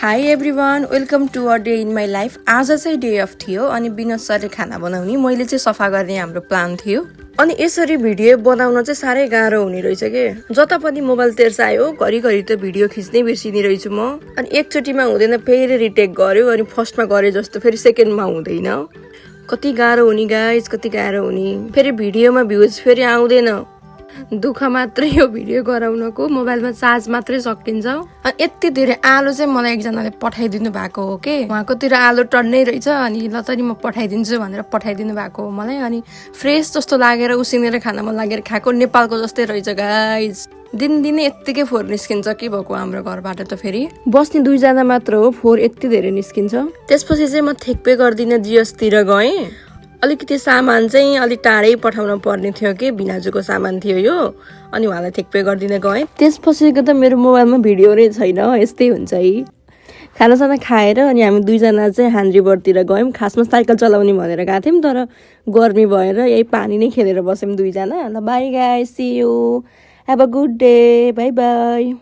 High everyone welcome to a day in my life. आज चाहिँ day of थियो अनि विनोद सरले खाना बनाउने, मैले चाहिँ सफा गर्ने हाम्रो प्लान थियो। अनि यसरी भिडियो बनाउन चाहिँ साह्रै गाह्रो हुने रहेछ के। जता पनि मोबाइल तेर्स आयो घरिघरि त भिडियो खिच्नै बिर्सिने रहेछु म। अनि एकचोटिमा हुँदैन, फेरि रिटेक गर्यो अनि फर्स्टमा गरे जस्तो फेरि सेकेन्डमा हुँदैन। कति गाह्रो हुने गाइज, कति गाह्रो हुने। फेरि भिडियोमा भ्युज फेरि आउँदैन। दुःख मात्रै यो भिडियो गराउनको, मोबाइलमा चार्ज मात्रै सकिन्छ। अनि यति धेरै आलु चाहिँ मलाई एकजनाले पठाइदिनु भएको हो के। उहाँकोतिर आलु टन्नै रहेछ अनि ल तनी म पठाइदिन्छु भनेर पठाइदिनु भएको हो मलाई। अनि फ्रेस जस्तो लागेर उसिनेर खान मन लागेर खाएको, नेपालको जस्तै रहेछ गाइज। दिनदिनै यत्तिकै फोहोर निस्किन्छ कि भएको हाम्रो घरबाट त। फेरि बस्ने 2 जना मात्र हो, फोहोर यति धेरै निस्किन्छ। त्यसपछि चाहिँ म थेक्पे गर्दिन जिएसतिर गएँ। अलिकति सामान चाहिँ अलिक टाढै पठाउन पर्ने थियो कि, भिनाजुको सामान थियो यो। अनि उहाँलाई थेक्पे गर्दिन गएँ। त्यसपछिको त मेरो मोबाइलमा भिडियो नै छैन, यस्तै हुन्छ है। खानासाना खाएर अनि हामी 2 जना चाहिँ हान्ड्रीबरतिर गयौँ। खासमा साइकल चलाउने भनेर गएको थियौँ, तर गर्मी भएर यही पानी नै खेलेर बस्यौँ 2 जना। ल bye guys, see you, have a good day, bye by.